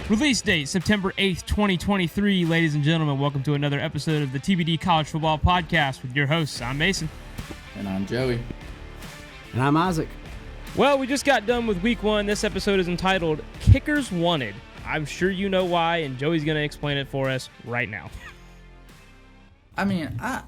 Release date, September 8th, 2023. Ladies and gentlemen, welcome to another episode of the TBD College Football Podcast with your hosts. I'm Mason. And I'm Joey. And I'm Isaac. Well, we just got done with week one. This episode is entitled Kickers Wanted. I'm sure you know why, and Joey's going to explain it for us right now. I mean, I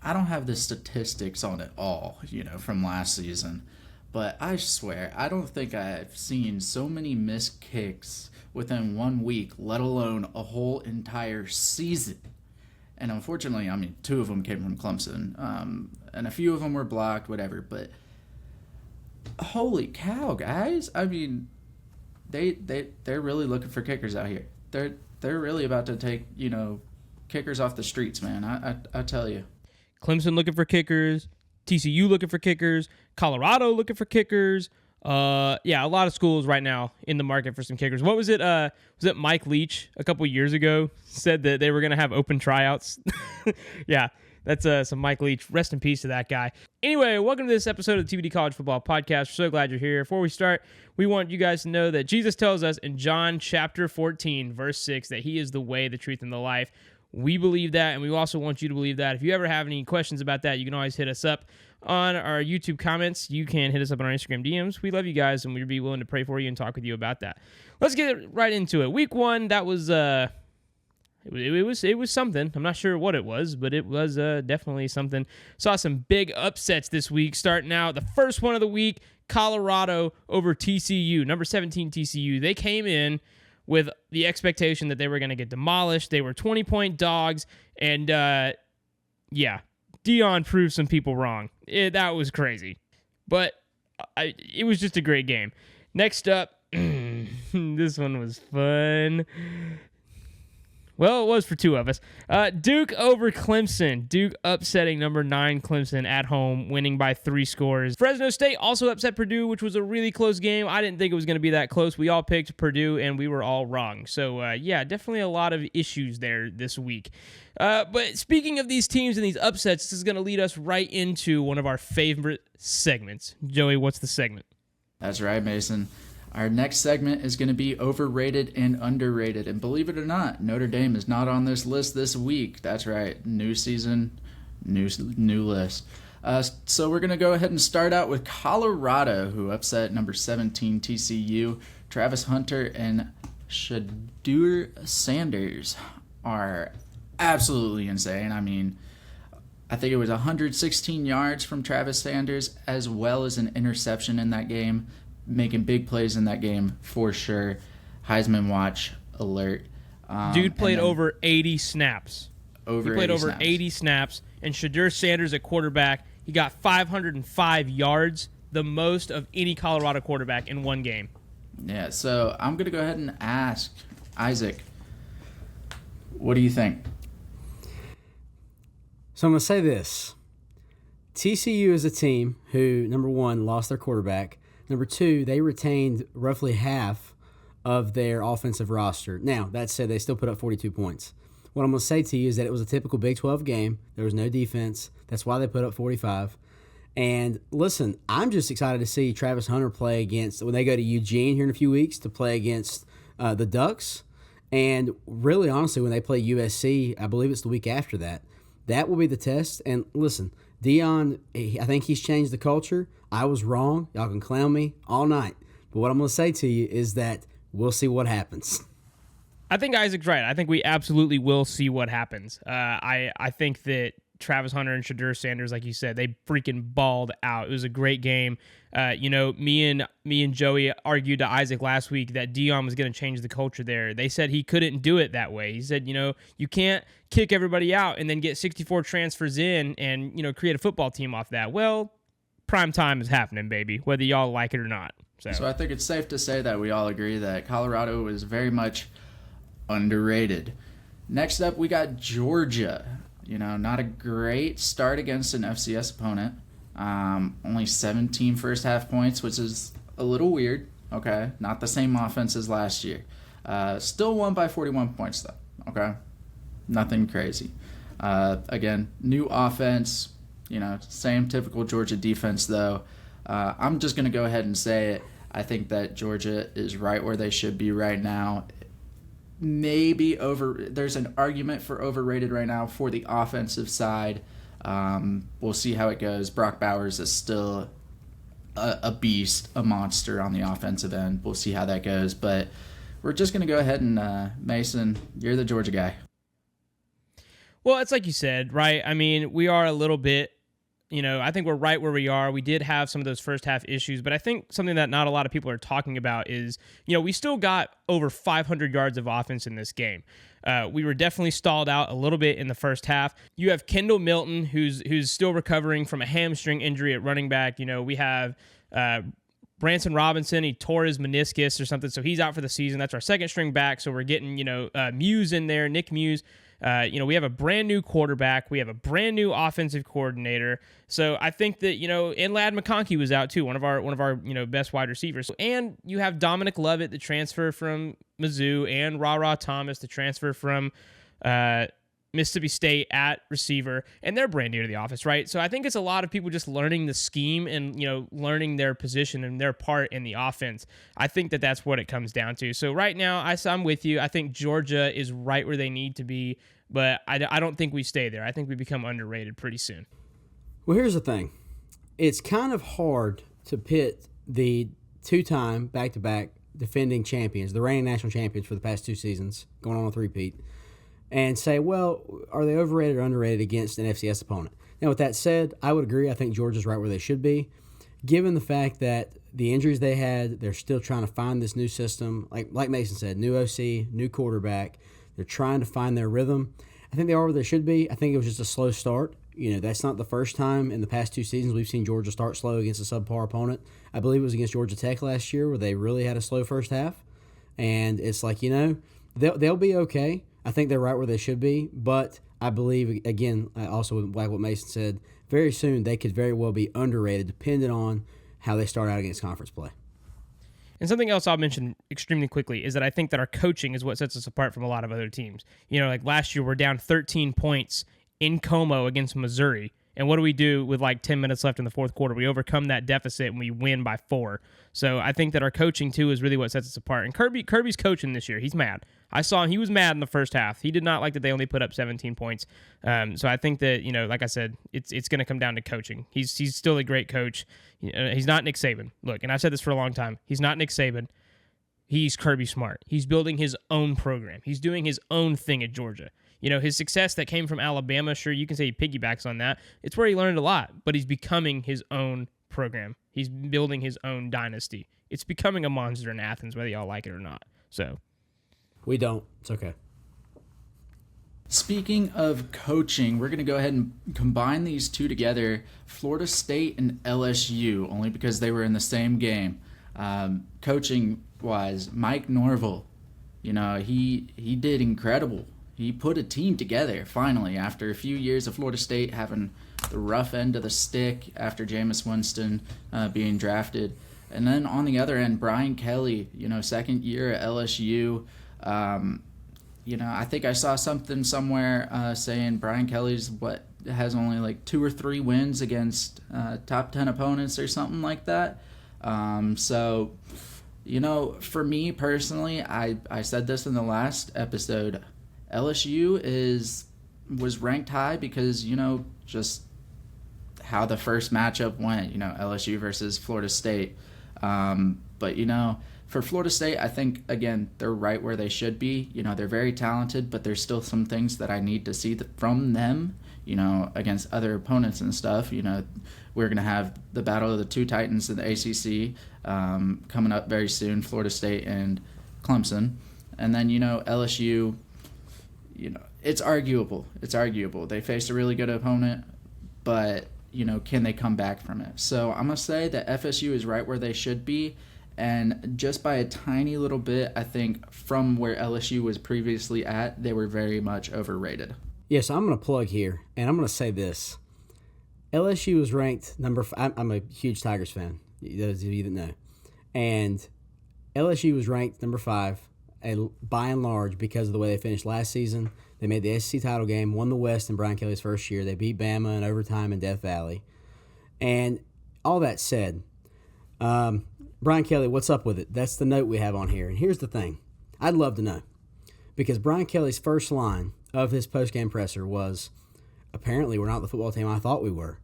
don't have the statistics on it all, from last season. But I swear, I don't think I've seen so many missed kicks within 1 week, let alone a whole entire season. And unfortunately, I mean, 2 of them came from Clemson, and a few of them were blocked, whatever. But holy cow, guys! I mean, they're really looking for kickers out here. They're really about to take kickers off the streets, man. I tell you. Clemson looking for kickers. TCU looking for kickers, Colorado looking for kickers. A lot of schools right now in the market for some kickers. What was it? Was it Mike Leach a couple years ago said that they were going to have open tryouts? Yeah, that's some Mike Leach. Rest in peace to that guy. Anyway, welcome to this episode of the TBD College Football Podcast. We're so glad you're here. Before we start, we want you guys to know that Jesus tells us in John chapter 14, verse 6, that he is the way, the truth, and the life. We believe that, and we also want you to believe that. If you ever have any questions about that, you can always hit us up on our YouTube comments. You can hit us up on our Instagram DMs. We love you guys, and we'd be willing to pray for you and talk with you about that. Let's get right into it. Week one, that was it was something. I'm not sure what it was, but it was definitely something. Saw some big upsets this week. Starting out, the first one of the week, Colorado over TCU, number 17 TCU. They came in with the expectation that they were going to get demolished. They were 20-point dogs, and Deion proved some people wrong. That was crazy. But it was just a great game. Next up, this one was fun. Well, it was for 2 of us. Duke over Clemson. Duke upsetting number 9 Clemson at home, winning by 3 scores. Fresno State also upset Purdue, which was a really close game. I didn't think it was going to be that close. We all picked Purdue, and we were all wrong. So, definitely a lot of issues there this week. But speaking of these teams and these upsets, this is going to lead us right into one of our favorite segments. Joey, what's the segment? That's right, Mason. Our next segment is going to be overrated and underrated. And believe it or not, Notre Dame is not on this list this week. That's right. New season, new list. So we're going to go ahead and start out with Colorado, who upset number 17 TCU. Travis Hunter and Shedeur Sanders are absolutely insane. I mean, I think it was 116 yards from Travis Sanders, as well as an interception in that game. Making big plays in that game for sure. Heisman watch alert. Dude played over 80 snaps. Over he played 80 over snaps. 80 snaps. And Shedeur Sanders at quarterback, he got 505 yards, the most of any Colorado quarterback in one game. Yeah, so I'm going to go ahead and ask Isaac, what do you think? So I'm going to say this. TCU is a team who, number 1, lost their quarterback. Number 2, they retained roughly half of their offensive roster. Now, that said, they still put up 42 points. What I'm going to say to you is that it was a typical Big 12 game. There was no defense. That's why they put up 45. And listen, I'm just excited to see Travis Hunter play against, when they go to Eugene here in a few weeks, to play against the Ducks. And really, honestly, when they play USC, I believe it's the week after that, that will be the test. And listen, Deion, I think he's changed the culture. I was wrong. Y'all can clown me all night. But what I'm going to say to you is that we'll see what happens. I think Isaac's right. I think we absolutely will see what happens. I think that Travis Hunter and Shedeur Sanders, like you said, they freaking balled out. It was a great game. Me and Joey argued to Isaac last week that Deion was going to change the culture there. They said he couldn't do it that way. He said, you can't kick everybody out and then get 64 transfers in and, create a football team off that. Well, prime time is happening, baby, whether y'all like it or not. So I think it's safe to say that we all agree that Colorado is very much underrated. Next up, we got Georgia. Not a great start against an FCS opponent. Only 17 first half points, which is a little weird. Okay, not the same offense as last year. Still won by 41 points, though. Okay, nothing crazy. Again, new offense. Same typical Georgia defense, though. I'm just going to go ahead and say it. I think that Georgia is right where they should be right now. Maybe there's an argument for overrated right now for the offensive side. We'll see how it goes. Brock Bowers is still a beast, a monster on the offensive end. We'll see how that goes. But we're just going to go ahead and, Mason, you're the Georgia guy. Well, it's like you said, right? I mean, we are a little bit, I think we're right where we are. We did have some of those first half issues, but I think something that not a lot of people are talking about is, we still got over 500 yards of offense in this game. We were definitely stalled out a little bit in the first half. You have Kendall Milton, who's still recovering from a hamstring injury at running back. We have Branson Robinson. He tore his meniscus or something, so he's out for the season. That's our second string back. So we're getting, Muse in there, Nick Muse. We have a brand new quarterback. We have a brand new offensive coordinator. So I think that, and Ladd McConkey was out too, one of our best wide receivers. And you have Dominic Lovett, the transfer from Mizzou, and Ra Thomas, the transfer from Mississippi State at receiver, and they're brand new to the office, right? So I think it's a lot of people just learning the scheme and, learning their position and their part in the offense. I think that that's what it comes down to. So right now, I'm with you. I think Georgia is right where they need to be, but I don't think we stay there. I think we become underrated pretty soon. Well, here's the thing. It's kind of hard to pit the two-time back-to-back defending champions, the reigning national champions for the past 2 seasons, going on a three-peat, and say, well, are they overrated or underrated against an FCS opponent? Now, with that said, I would agree. I think Georgia's right where they should be. Given the fact that the injuries they had, they're still trying to find this new system. Like Mason said, new OC, new quarterback. They're trying to find their rhythm. I think they are where they should be. I think it was just a slow start. That's not the first time in the past 2 seasons we've seen Georgia start slow against a subpar opponent. I believe it was against Georgia Tech last year where they really had a slow first half. And it's like, they'll be okay. I think they're right where they should be, but I believe, again, also like what Mason said, very soon they could very well be underrated depending on how they start out against conference play. And something else I'll mention extremely quickly is that I think that our coaching is what sets us apart from a lot of other teams. Like last year we're down 13 points in Como against Missouri. And what do we do with 10 minutes left in the fourth quarter? We overcome that deficit and we win by 4. So I think that our coaching, too, is really what sets us apart. And Kirby's coaching this year. He's mad. I saw him. He was mad in the first half. He did not like that they only put up 17 points. So I think that, like I said, it's going to come down to coaching. He's still a great coach. He's not Nick Saban. Look, and I've said this for a long time. He's not Nick Saban. He's Kirby Smart. He's building his own program. He's doing his own thing at Georgia. His success that came from Alabama, sure, you can say he piggybacks on that. It's where he learned a lot, but he's becoming his own program. He's building his own dynasty. It's becoming a monster in Athens, whether y'all like it or not. So, we don't. It's okay. Speaking of coaching, we're going to go ahead and combine these two together, Florida State and LSU, only because they were in the same game. Coaching-wise, Mike Norvell, he did incredible. He put a team together, finally, after a few years of Florida State having the rough end of the stick after Jameis Winston being drafted. And then on the other end, Brian Kelly, second year at LSU. I think I saw something somewhere saying Brian Kelly's has only 2 or 3 wins against top 10 opponents or something like that. So, for me personally, I said this in the last episode, LSU was ranked high because, just how the first matchup went, LSU versus Florida State. But, for Florida State, I think, again, they're right where they should be. They're very talented, but there's still some things that I need to see from them, against other opponents and stuff. We're going to have the battle of the 2 Titans in the ACC coming up very soon, Florida State and Clemson. And then, LSU, it's arguable. They faced a really good opponent, but, can they come back from it? So I'm going to say that FSU is right where they should be. And just by a tiny little bit, I think from where LSU was previously at, they were very much overrated. Yeah, so I'm going to plug here, and I'm going to say this. LSU was ranked I'm a huge Tigers fan, those of you that know. And LSU was ranked number 5, by and large, because of the way they finished last season. They made the SEC title game, won the West in Brian Kelly's first year. They beat Bama in overtime in Death Valley. And all that said, Brian Kelly, what's up with it? That's the note we have on here. And here's the thing. I'd love to know. Because Brian Kelly's first line of his post-game presser was, apparently we're not the football team I thought we were.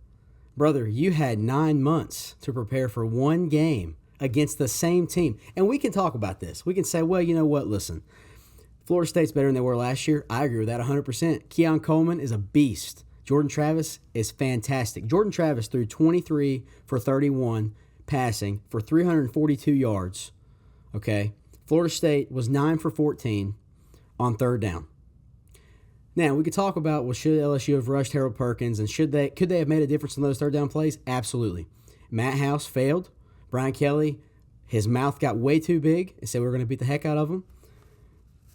Brother, you had 9 months to prepare for one game against the same team. And we can talk about this. We can say, well, you know what? Listen, Florida State's better than they were last year. I agree with that 100%. Keon Coleman is a beast. Jordan Travis is fantastic. Jordan Travis threw 23 for 31 passing for 342 yards. Okay. Florida State was 9 for 14 on third down. Now, we could talk about, well, should LSU have rushed Harold Perkins, and could they have made a difference in those third down plays? Absolutely. Matt House failed. Brian Kelly, his mouth got way too big and said we're going to beat the heck out of him.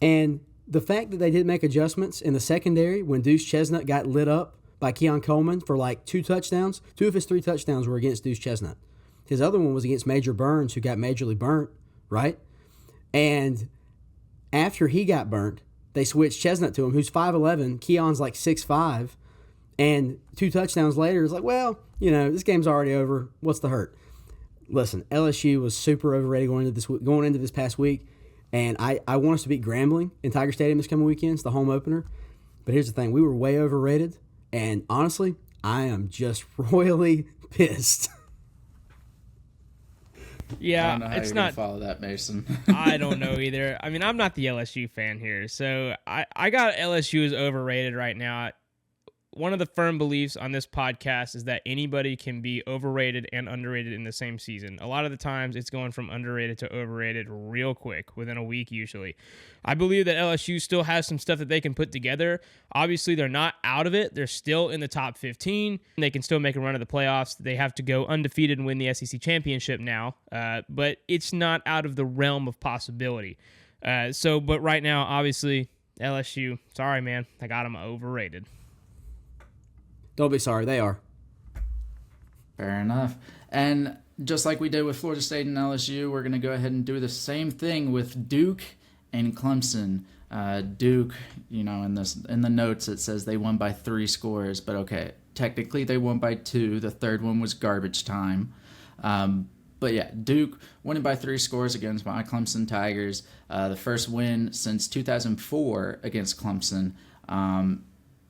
And the fact that they didn't make adjustments in the secondary when Deuce Chestnut got lit up by Keon Coleman for like 2 touchdowns, 2 of his 3 touchdowns were against Deuce Chestnut. His other one was against Major Burns, who got majorly burnt, right? And after he got burnt, they switched Chestnut to him, who's 5'11". Keon's like 6'5". And 2 touchdowns later, it's like, well, you know, this game's already over. What's the hurt? Listen, LSU was super overrated going into this past week. And I want us to beat Grambling in Tiger Stadium this coming weekend. It's the home opener. But here's the thing. We were way overrated. And honestly, I am just royally pissed. Yeah, I don't know how it's you're not gonna follow that, Mason. I don't know either. I mean, I'm not the LSU fan here, so I got LSU is overrated right now. One of the firm beliefs on this podcast is that anybody can be overrated and underrated in the same season. A lot of the times it's going from underrated to overrated real quick, within a week usually. I believe that LSU still has some stuff that they can put together. Obviously, they're not out of it. They're still in the top 15. They can still make a run of the playoffs. They have to go undefeated and win the SEC championship now, but it's not out of the realm of possibility. But right now, obviously, LSU, sorry, man, I got them overrated. Don't be sorry. They are. Fair enough. And just like we did with Florida State and LSU, we're going to go ahead and do the same thing with Duke and Clemson. Duke, you know, in the notes it says they won by 3 scores, but okay, technically they won by 2. The third one was garbage time. But yeah, Duke winning by 3 scores against my Clemson Tigers. The first win since 2004 against Clemson.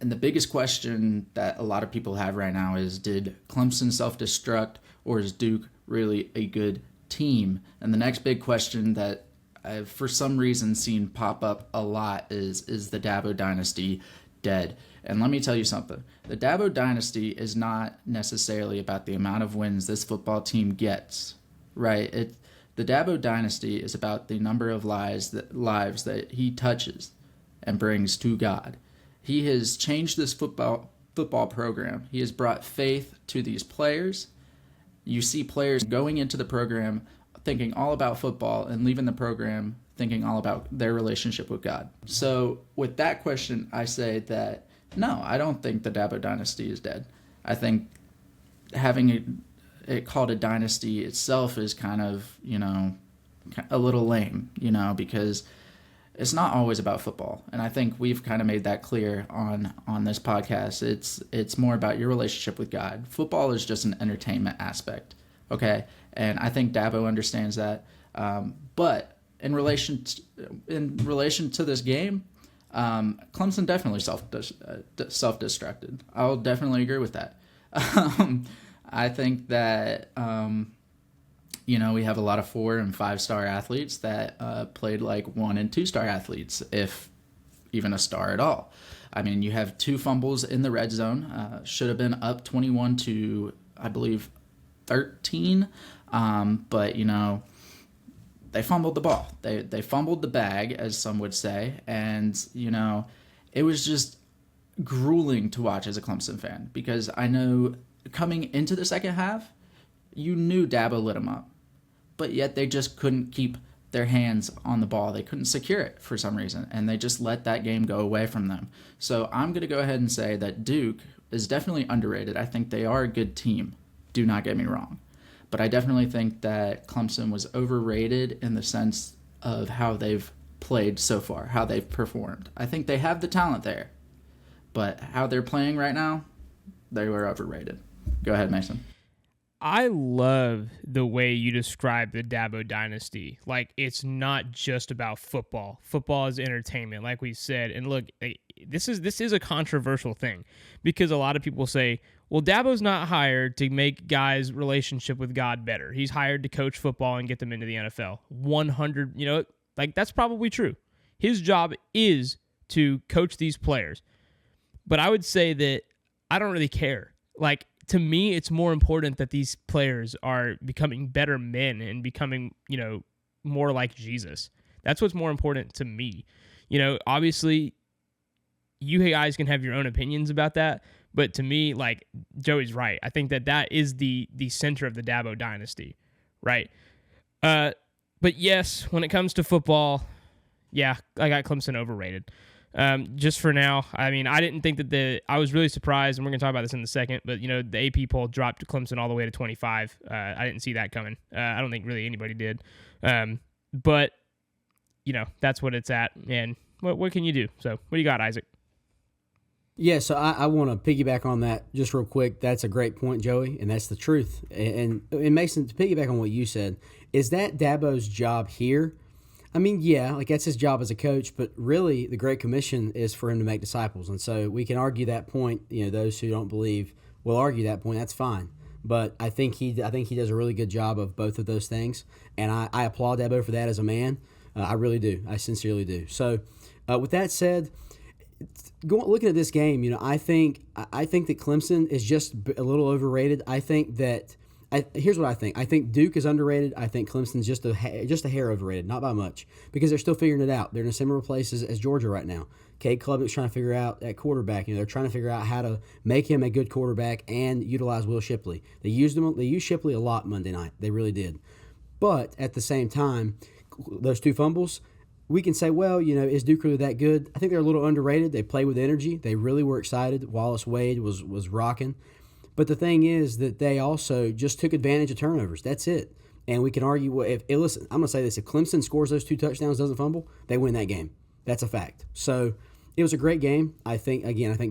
And the biggest question that a lot of people have right now is, did Clemson self-destruct, or is Duke really a good team? And the next big question that I've for some reason seen pop up a lot is the Dabo Dynasty dead? And let me tell you something. The Dabo Dynasty is not necessarily about the amount of wins this football team gets, right? The Dabo Dynasty is about the number of lives that he touches and brings to God. He has changed this football program. He has brought faith to these players. You see players going into the program thinking all about football and leaving the program thinking all about their relationship with God. So with that question, I say that no, I don't think the Dabo Dynasty is dead. I think having it called a dynasty itself is kind of, you know, a little lame, you know, because it's not always about football. And I think we've kind of made that clear on this podcast. It's more about your relationship with God. Football is just an entertainment aspect, okay? And I think Dabo understands that. But in relation to this game, Clemson definitely self-destructed. I'll definitely agree with that. I think that you know, we have a lot of 4- and 5-star athletes that played like 1- and 2-star athletes, if even a star at all. I mean, you have 2 fumbles in the red zone. Should have been up 21 to, I believe, 13. But, you know, they fumbled the ball. They fumbled the bag, as some would say. And, you know, it was just grueling to watch as a Clemson fan, because I know coming into the second half, you knew Dabo lit them up, but yet they just couldn't keep their hands on the ball. They couldn't secure it for some reason, and they just let that game go away from them. So I'm going to go ahead and say that Duke is definitely underrated. I think they are a good team. Do not get me wrong. But I definitely think that Clemson was overrated in the sense of how they've played so far, how they've performed. I think they have the talent there, but how they're playing right now, they were overrated. Go ahead, Mason. I love the way you describe the Dabo dynasty. Like, it's not just about football. Football is entertainment, like we said. And look, this is a controversial thing because a lot of people say, well, Dabo's not hired to make guys' relationship with God better. He's hired to coach football and get them into the NFL. 100, that's probably true. His job is to coach these players. But I would say that I don't really care. Like, to me, it's more important that these players are becoming better men and becoming, more like Jesus. That's what's more important to me. Obviously, you guys can have your own opinions about that. But to me, like, Joey's right. I think that is the center of the Dabo dynasty, right? But yes, when it comes to football, yeah, I got Clemson overrated. Just for now, I mean, I didn't think that I was really surprised, and we're going to talk about this in a second, but, the AP poll dropped Clemson all the way to 25. I didn't see that coming. I don't think really anybody did. But, that's what it's at, and what can you do? So, what do you got, Isaac? Yeah, so I want to piggyback on that just real quick. That's a great point, Joey, and that's the truth. And Mason, to piggyback on what you said, is that Dabo's job here? I mean, yeah, like that's his job as a coach, but really the Great Commission is for him to make disciples. And so we can argue that point. Those who don't believe will argue that point. That's fine. But I think he does a really good job of both of those things, and I applaud Dabo for that as a man. I really do. I sincerely do. So with that said, looking at this game, I think that Clemson is just a little overrated. I think that here's what I think. I think Duke is underrated. I think Clemson's just a hair overrated, not by much, because they're still figuring it out. They're in a similar place as Georgia right now. Cade Klubnik's trying to figure out at quarterback. They're trying to figure out how to make him a good quarterback and utilize Will Shipley. They used Shipley a lot Monday night. They really did. But at the same time, those two fumbles, we can say, well, is Duke really that good? I think they're a little underrated. They play with energy. They really were excited. Wallace Wade was rocking. But the thing is that they also just took advantage of turnovers. That's it. And we can argue, listen, I'm going to say this. If Clemson scores those 2 touchdowns, doesn't fumble, they win that game. That's a fact. So it was a great game. I think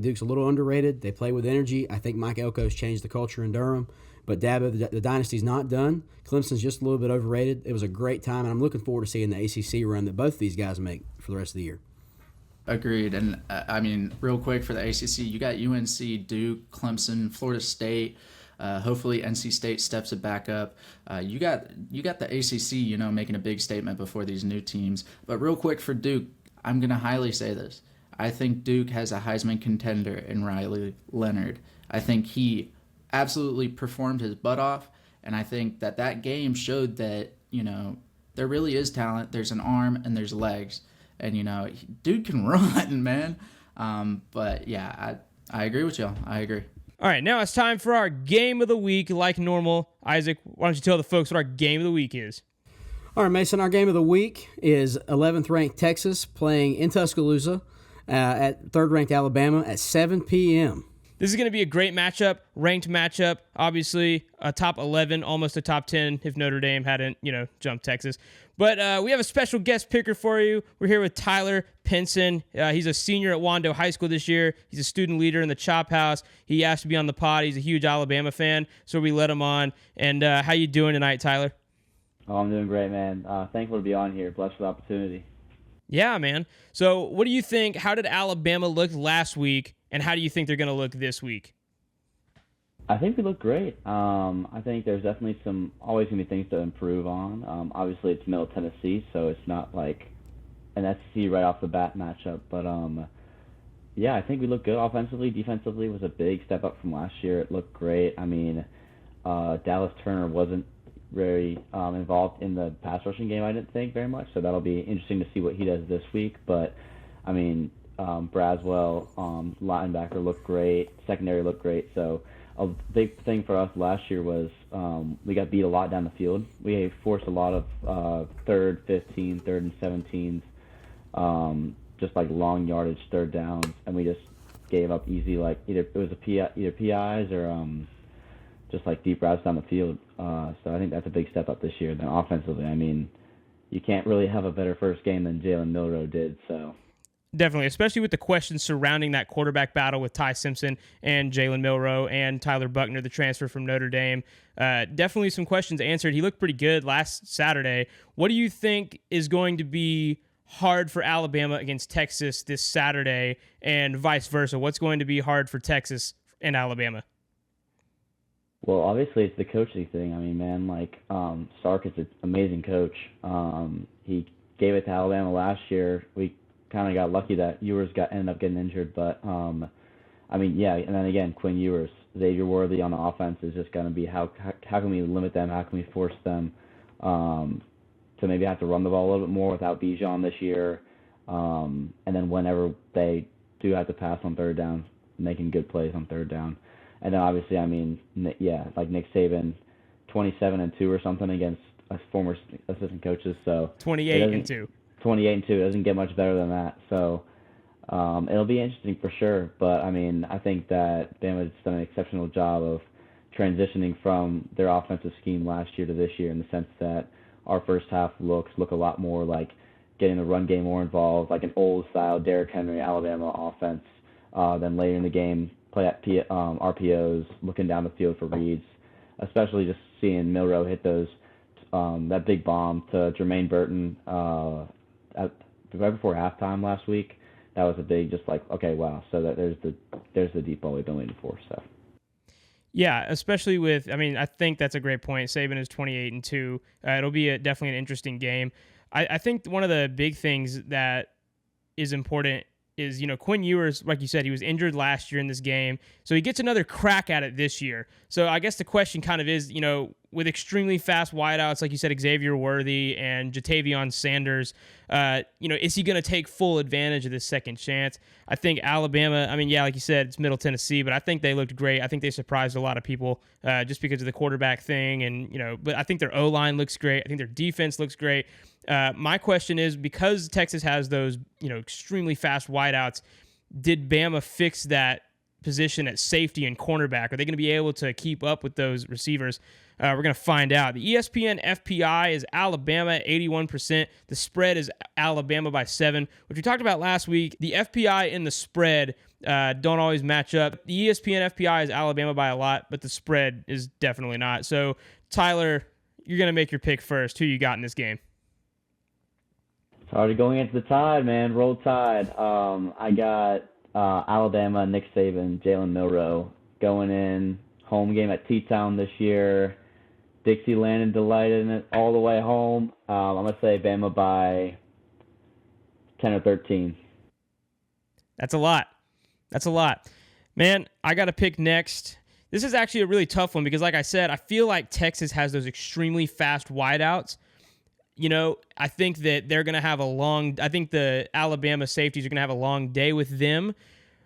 Duke's a little underrated. They play with energy. I think Mike Elko's changed the culture in Durham. But Dabo, the dynasty's not done. Clemson's just a little bit overrated. It was a great time, and I'm looking forward to seeing the ACC run that both these guys make for the rest of the year. Agreed. And I mean, real quick for the ACC, you got UNC, Duke, Clemson, Florida State. Hopefully NC State steps it back up. You got the ACC, making a big statement before these new teams. But real quick for Duke, I'm going to highly say this. I think Duke has a Heisman contender in Riley Leonard. I think he absolutely performed his butt off, and I think that game showed that, there really is talent. There's an arm and there's legs. And, dude can run, man. But, yeah, I agree with y'all. I agree. All right, now it's time for our game of the week, like normal. Isaac, why don't you tell the folks what our game of the week is? All right, Mason, our game of the week is 11th-ranked Texas playing in Tuscaloosa at 3rd-ranked Alabama at 7 p.m. This is going to be a great matchup, ranked matchup. Obviously, a top 11, almost a top 10 if Notre Dame hadn't, jumped Texas. But we have a special guest picker for you. We're here with Tyler Pinson. He's a senior at Wando High School this year. He's a student leader in the Chop House. He asked to be on the pod. He's a huge Alabama fan, so we let him on. And how you doing tonight, Tyler? Oh, I'm doing great, man. Thankful to be on here. Blessed for the opportunity. Yeah, man. So what do you think? How did Alabama look last week, and how do you think they're going to look this week? I think we look great. I think there's definitely always going to be things to improve on. Obviously, it's Middle Tennessee, so it's not like an SEC right off the bat matchup. But, yeah, I think we look good offensively. Defensively was a big step up from last year. It looked great. I mean, Dallas Turner wasn't very involved in the pass rushing game, I didn't think, very much. So that'll be interesting to see what he does this week. But, I mean, Braswell, linebacker, looked great. Secondary looked great. So a big thing for us last year was we got beat a lot down the field. We forced a lot of 3rd, 15, 3rd and 17s, just like long yardage third downs, and we just gave up easy, like either PIs or just like deep routes down the field. So I think that's a big step up this year. Then offensively, I mean, you can't really have a better first game than Jalen Milroe did. So Definitely, especially with the questions surrounding that quarterback battle with Ty Simpson and Jalen Milroe and Tyler Buckner, the transfer from Notre Dame. Definitely some questions answered. He looked pretty good last Saturday. What do you think is going to be hard for Alabama against Texas this Saturday, and vice versa? What's going to be hard for Texas and Alabama? Well, obviously it's the coaching thing. I mean, man, Sark is an amazing coach. He gave it to Alabama last year. We kind of got lucky that Ewers ended up getting injured, but and then again, Quinn Ewers, Xavier Worthy on the offense is just going to be how can we limit them? How can we force them to maybe have to run the ball a little bit more without Bijan this year? And then whenever they do have to pass on third down, making good plays on third down. And then obviously, like Nick Saban, 27-2 or something against former assistant coaches. So 28-2. 28-2 doesn't get much better than that. So it'll be interesting for sure. But I think that Bama's done an exceptional job of transitioning from their offensive scheme last year to this year, in the sense that our first half look a lot more like getting the run game more involved, like an old style Derrick Henry Alabama offense. Then later in the game, play at RPOs, looking down the field for reads, especially just seeing Milroe hit those that big bomb to Jermaine Burton right before halftime last week. That was a big, just like, okay, wow. So that there's the deep ball we've been waiting for. So. Yeah, especially with, I think that's a great point. Saban is 28-2. It'll be definitely an interesting game. I think one of the big things that is important is, Quinn Ewers, like you said, he was injured last year in this game, so he gets another crack at it this year. So I guess the question kind of is, with extremely fast wideouts, like you said, Xavier Worthy and Jatavion Sanders, is he going to take full advantage of this second chance? I think Alabama, like you said, it's Middle Tennessee, but I think they looked great. I think they surprised a lot of people just because of the quarterback thing, and but I think their O-line looks great. I think their defense looks great. My question is, because Texas has those, extremely fast wideouts, did Bama fix that position at safety and cornerback? Are they going to be able to keep up with those receivers? We're going to find out. The ESPN FPI is Alabama at 81%. The spread is Alabama by 7, which we talked about last week. The FPI and the spread don't always match up. The ESPN FPI is Alabama by a lot, but the spread is definitely not. So, Tyler, you're going to make your pick first. Who you got in this game? It's already going into the Tide, man. Roll Tide. I got Alabama, Nick Saban, Jalen Milroe going in. Home game at T-Town this year. Dixieland and Delight in it all the way home. I'm going to say Bama by 10 or 13. That's a lot. Man, I got to pick next. This is actually a really tough one because, like I said, I feel like Texas has those extremely fast wideouts. I think that they're going to have I think the Alabama safeties are going to have a long day with them.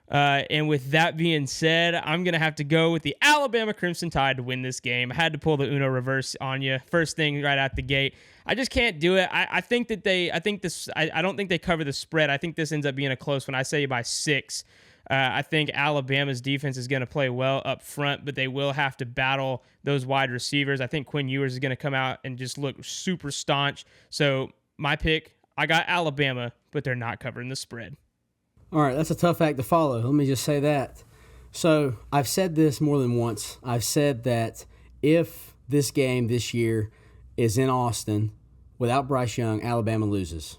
And with that being said, I'm going to have to go with the Alabama Crimson Tide to win this game. I had to pull the Uno reverse on you first thing right out the gate. I just can't do it. I don't think they cover the spread. I think this ends up being a close one. I say by 6. I think Alabama's defense is going to play well up front, but they will have to battle those wide receivers. I think Quinn Ewers is going to come out and just look super staunch. So my pick, I got Alabama, but they're not covering the spread. All right, that's a tough act to follow. Let me just say that. So I've said this more than once. I've said that if this game this year is in Austin without Bryce Young, Alabama loses.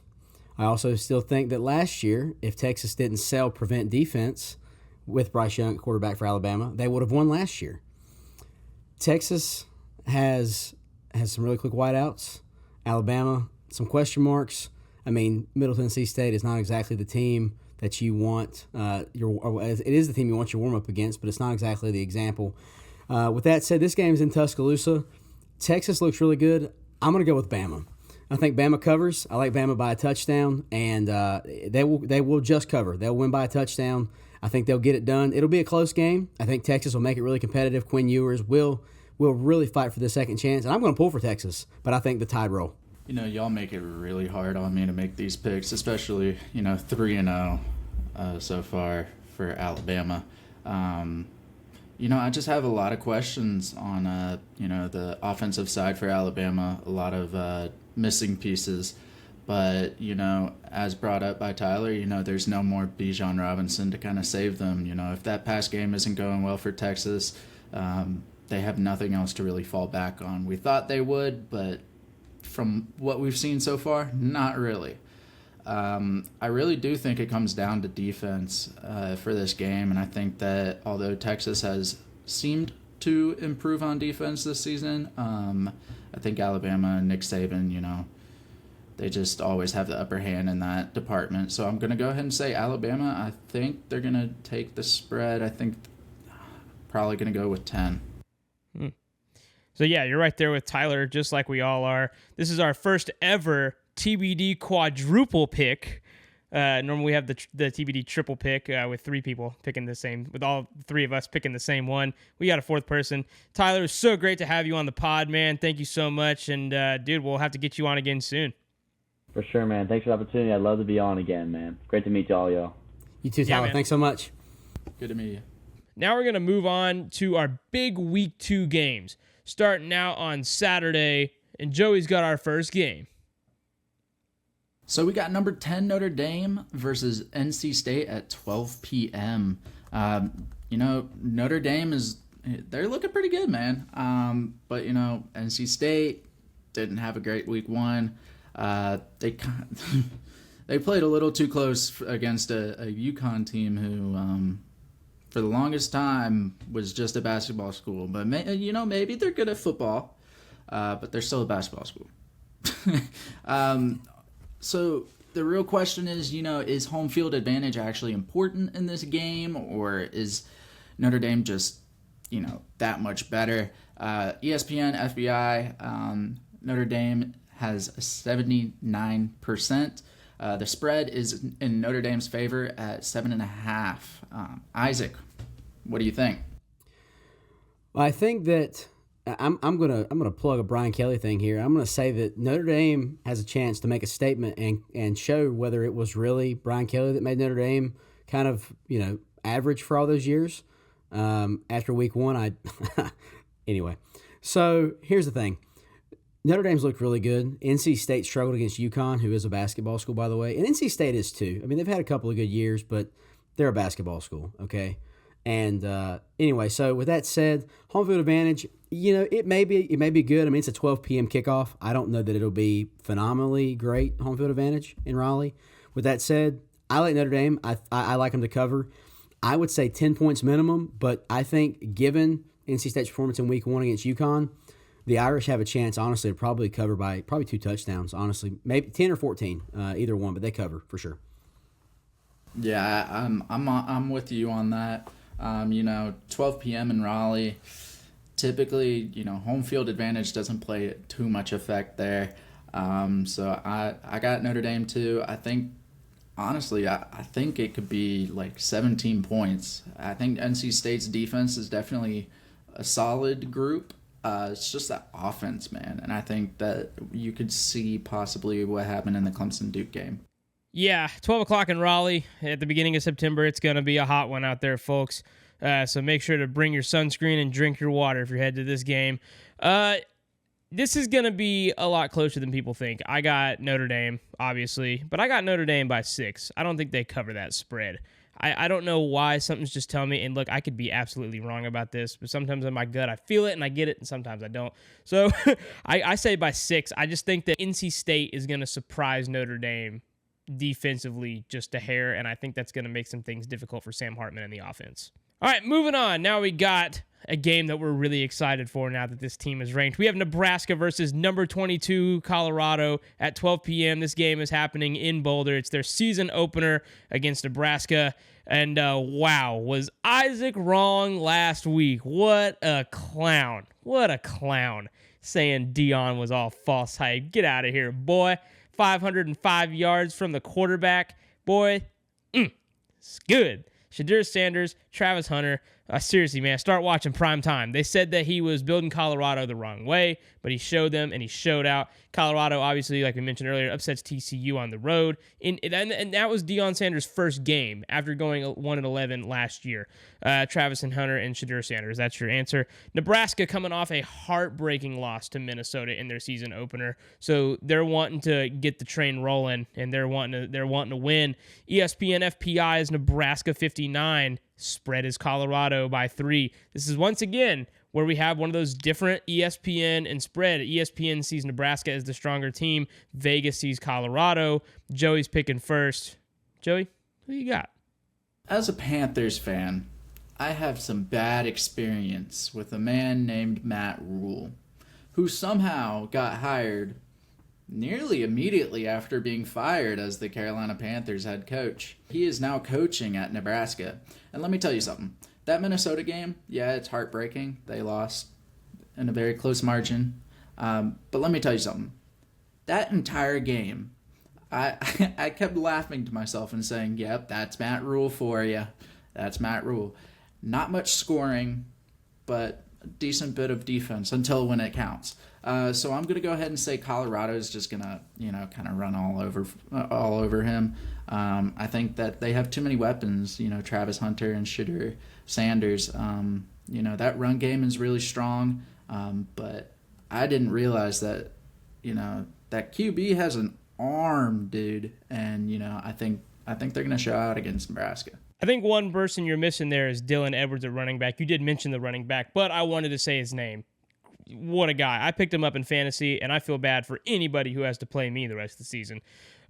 I also still think that last year, if Texas didn't sell prevent defense with Bryce Young at quarterback for Alabama, they would have won last year. Texas has some really quick wideouts. Alabama, some question marks. Middle Tennessee State is not exactly the team that you want. It is the team you want your warm-up against, but it's not exactly the example. With that said, this game is in Tuscaloosa. Texas looks really good. I'm going to go with Bama. I think Bama covers. I like Bama by a touchdown, and they will just cover. They'll win by a touchdown. I think they'll get it done. It'll be a close game. I think Texas will make it really competitive. Quinn Ewers will really fight for the second chance, and I'm going to pull for Texas, but I think the Tide roll. Y'all make it really hard on me to make these picks, especially 3-0 so far for Alabama. I just have a lot of questions on the offensive side for Alabama. A lot of missing pieces, But, as brought up by Tyler, there's no more Bijan Robinson to kind of save them. If that pass game isn't going well for Texas, they have nothing else to really fall back on. We thought they would, but from what we've seen so far, not really. I really do think it comes down to defense for this game, and I think that although Texas has seemed to improve on defense this season, I think Alabama and Nick Saban, they just always have the upper hand in that department. So I'm going to go ahead and say Alabama. I think they're going to take the spread. I think probably going to go with 10. So, yeah, you're right there with Tyler, just like we all are. This is our first ever TBD quadruple pick. Normally we have the TBD triple pick with three people picking the same, with all three of us picking the same one. We got a fourth person. Tyler, it's so great to have you on the pod, man. Thank you so much. And, dude, we'll have to get you on again soon. For sure, man. Thanks for the opportunity. I'd love to be on again, man. Great to meet y'all. You too, Tyler. Man. Thanks so much. Good to meet you. Now we're going to move on to our big week 2 games, starting out on Saturday, and Joey's got our first game. So we got number 10 Notre Dame versus NC State at 12 p.m. Notre Dame they're looking pretty good, man. But NC State didn't have a great week 1. They played a little too close against a UConn team who, for the longest time, was just a basketball school. But maybe they're good at football, but they're still a basketball school. So the real question is home field advantage actually important in this game, or is Notre Dame just, that much better? ESPN, FBI, Notre Dame has a 79%. The spread is in Notre Dame's favor at 7.5. Isaac, what do you think? Well, I think that I'm gonna plug a Brian Kelly thing here. I'm gonna say that Notre Dame has a chance to make a statement and show whether it was really Brian Kelly that made Notre Dame kind of average for all those years. After week 1, anyway. So here's the thing. Notre Dame's looked really good. NC State struggled against UConn, who is a basketball school, by the way. And NC State is too. I mean, they've had a couple of good years, but they're a basketball school, okay? And anyway, so with that said, home field advantage, it may be good. I mean, it's a 12 p.m. kickoff. I don't know that it'll be phenomenally great home field advantage in Raleigh. With that said, I like Notre Dame. I like them to cover. I would say 10 points minimum, but I think given NC State's performance in week 1 against UConn, the Irish have a chance, honestly, to probably cover by 2 touchdowns, honestly. Maybe 10 or 14, either one, but they cover for sure. Yeah, I'm with you on that. 12 p.m. in Raleigh, typically, home field advantage doesn't play too much effect there. So I got Notre Dame too. I think, honestly, I think it could be like 17 points. I think NC State's defense is definitely a solid group. It's just that offense, man. And I think that you could see possibly what happened in the Clemson-Duke game. Yeah, 12 o'clock in Raleigh at the beginning of September. It's going to be a hot one out there, folks. So make sure to bring your sunscreen and drink your water if you're headed to this game. This is going to be a lot closer than people think. I got Notre Dame, obviously, but I got Notre Dame by 6. I don't think they cover that spread. I don't know why. Something's just telling me, and look, I could be absolutely wrong about this, but sometimes in my gut I feel it and I get it, and sometimes I don't. So I say by 6. I just think that NC State is going to surprise Notre Dame defensively just a hair, and I think that's going to make some things difficult for Sam Hartman and the offense. All right, moving on. Now we got a game that we're really excited for now that this team is ranked. We have Nebraska versus number 22 Colorado at 12 p.m. This game is happening in Boulder. It's their season opener against Nebraska. And wow, was Isaac wrong last week? What a clown. What a clown. Saying Dion was all false hype. Get out of here, boy. 505 yards from the quarterback. Boy, it's good. Shadur Sanders, Travis Hunter, seriously, man, start watching Prime Time. They said that he was building Colorado the wrong way, but he showed them and he showed out. Colorado, obviously, like we mentioned earlier, upsets TCU on the road. And that was Deion Sanders' first game after going 1-11 last year. Travis and Hunter and Shadur Sanders, that's your answer. Nebraska coming off a heartbreaking loss to Minnesota in their season opener. So they're wanting to get the train rolling, and they're wanting to win. ESPN FPI is Nebraska 59. Spread is Colorado by 3. This is once again where we have one of those different ESPN and spread. ESPN sees Nebraska as the stronger team. Vegas sees Colorado. Joey's picking first. Joey, who you got? As a Panthers fan, I have some bad experience with a man named Matt Rule, who somehow got hired nearly immediately after being fired as the Carolina Panthers head coach. He is now coaching at Nebraska. And let me tell you something. That Minnesota game, yeah, it's heartbreaking. They lost in a very close margin. But let me tell you something. That entire game, I kept laughing to myself and saying, yep, that's Matt Rule for you. That's Matt Rule. Not much scoring, but a decent bit of defense until when it counts. So I'm going to go ahead and say Colorado is just going to, kind of run all over him. I think that they have too many weapons, Travis Hunter and Shadur Sanders. That run game is really strong, but I didn't realize that, that QB has an arm, dude, and, I think they're going to show out against Nebraska. I think one person you're missing there is Dylan Edwards at running back. You did mention the running back, but I wanted to say his name. What a guy. I picked him up in fantasy, and I feel bad for anybody who has to play me the rest of the season.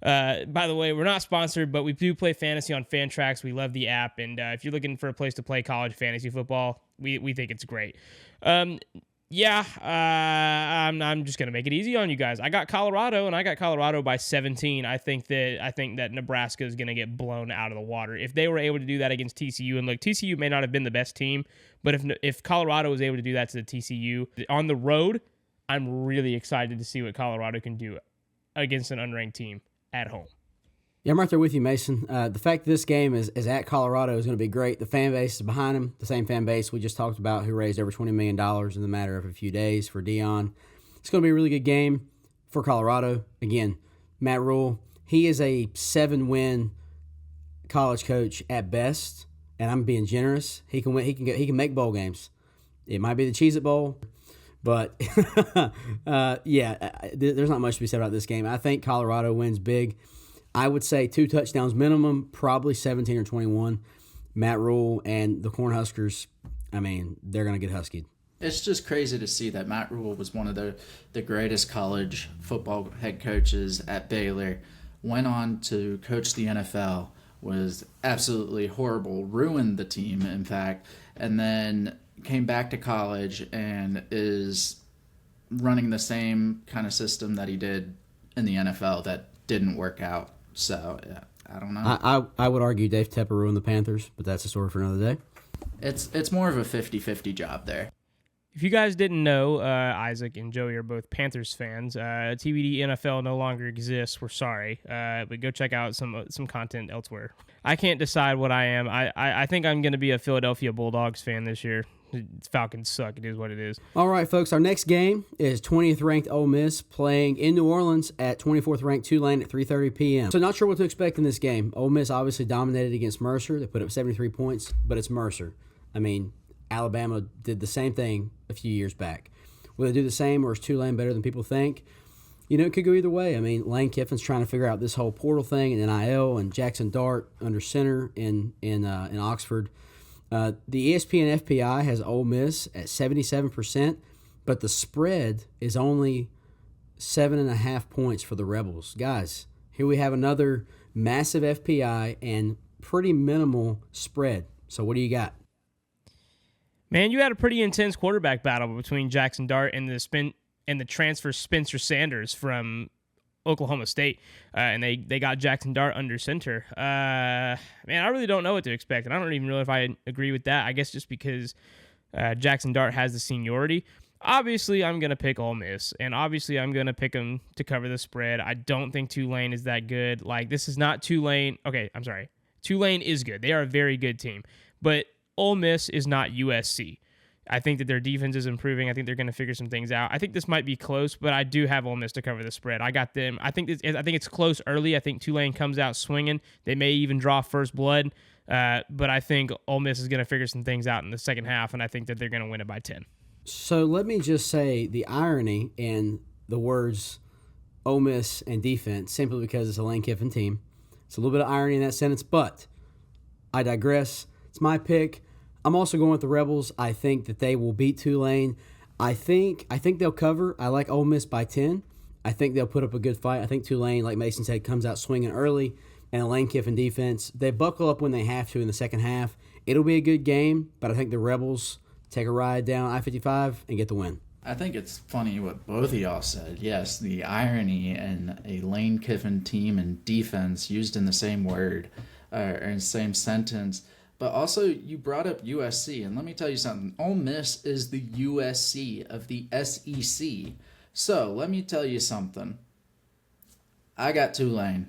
By the way, we're not sponsored, but we do play fantasy on Fantrax. We love the app, and if you're looking for a place to play college fantasy football, we think it's great. I'm just gonna make it easy on you guys. I got Colorado, and I got Colorado by 17. I think that Nebraska is gonna get blown out of the water if they were able to do that against TCU. And look, TCU may not have been the best team, but if Colorado was able to do that to the TCU on the road, I'm really excited to see what Colorado can do against an unranked team at home. Yeah, I'm right there with you, Mason. The fact that this game is at Colorado is going to be great. The fan base is behind them, the same fan base we just talked about who raised over $20 million in the matter of a few days for Deion. It's going to be a really good game for Colorado. Again, Matt Rule, he is a 7-win college coach at best, and I'm being generous. He can win. He can make bowl games. It might be the Cheez-It Bowl, but there's not much to be said about this game. I think Colorado wins big. I would say 2 touchdowns minimum, probably 17 or 21. Matt Rule and the Cornhuskers, they're going to get huskied. It's just crazy to see that Matt Rule was one of the greatest college football head coaches at Baylor, went on to coach the NFL, was absolutely horrible, ruined the team, in fact, and then came back to college and is running the same kind of system that he did in the NFL that didn't work out. So, yeah, I don't know. I would argue Dave Tepper ruined the Panthers, but that's a story for another day. It's more of a 50-50 job there. If you guys didn't know, Isaac and Joey are both Panthers fans. TBD NFL no longer exists. We're sorry, but go check out some content elsewhere. I can't decide what I am. I think I'm going to be a Philadelphia Bulldogs fan this year. Falcons suck. It is what it is. All right, folks. Our next game is 20th ranked Ole Miss playing in New Orleans at 24th ranked Tulane at 3:30 p.m. So not sure what to expect in this game. Ole Miss obviously dominated against Mercer. They put up 73 points, but it's Mercer. Alabama did the same thing a few years back. Will they do the same, or is Tulane better than people think? It could go either way. Lane Kiffin's trying to figure out this whole portal thing and NIL, and Jackson Dart under center in Oxford. The ESPN FPI has Ole Miss at 77%, but the spread is only 7.5 points for the Rebels. Guys, here we have another massive FPI and pretty minimal spread. So what do you got? Man, you had a pretty intense quarterback battle between Jackson Dart and the transfer Spencer Sanders from Oklahoma State, and they got Jackson Dart under center. Man, I really don't know what to expect, and I don't even know if I agree with that. I guess just because Jackson Dart has the seniority. Obviously, I'm going to pick Ole Miss, and obviously I'm going to pick them to cover the spread. I don't think Tulane is that good. This is not Tulane. Okay, I'm sorry. Tulane is good. They are a very good team, but Ole Miss is not USC. I think that their defense is improving. I think they're going to figure some things out. I think this might be close, but I do have Ole Miss to cover the spread. I got them. I think it's close early. I think Tulane comes out swinging. They may even draw first blood, but I think Ole Miss is going to figure some things out in the second half, and I think that they're going to win it by 10. So let me just say the irony in the words Ole Miss and defense, simply because it's a Lane Kiffin team. It's a little bit of irony in that sentence, but I digress. It's my pick. I'm also going with the Rebels. I think that they will beat Tulane. I think they'll cover. I like Ole Miss by 10. I think they'll put up a good fight. I think Tulane, like Mason said, comes out swinging early, and a Lane Kiffin defense, they buckle up when they have to in the second half. It'll be a good game, but I think the Rebels take a ride down I-55 and get the win. I think it's funny what both of y'all said. Yes, the irony in a Lane Kiffin team and defense used in the same word or in the same sentence. But also, you brought up USC, and let me tell you something. Ole Miss is the USC of the SEC. So, let me tell you something. I got Tulane.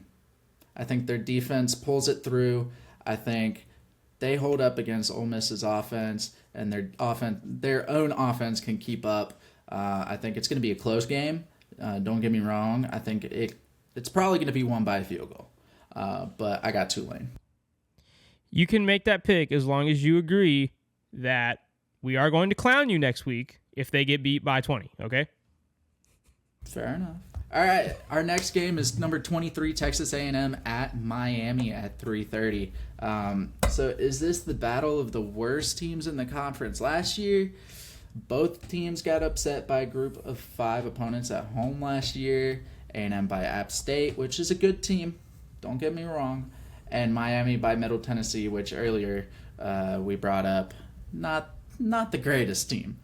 I think their defense pulls it through. I think they hold up against Ole Miss's offense, and their own offense can keep up. I think it's going to be a close game. Don't get me wrong. I think it's probably going to be won by a field goal. But I got Tulane. You can make that pick as long as you agree that we are going to clown you next week if they get beat by 20, okay? Fair enough. All right, our next game is number 23, Texas A&M at Miami at 3:30. So is this the battle of the worst teams in the conference? Last year, both teams got upset by a group of 5 opponents at home last year. A&M by App State, which is a good team. Don't get me wrong. And Miami by Middle Tennessee, which earlier we brought up, not the greatest team.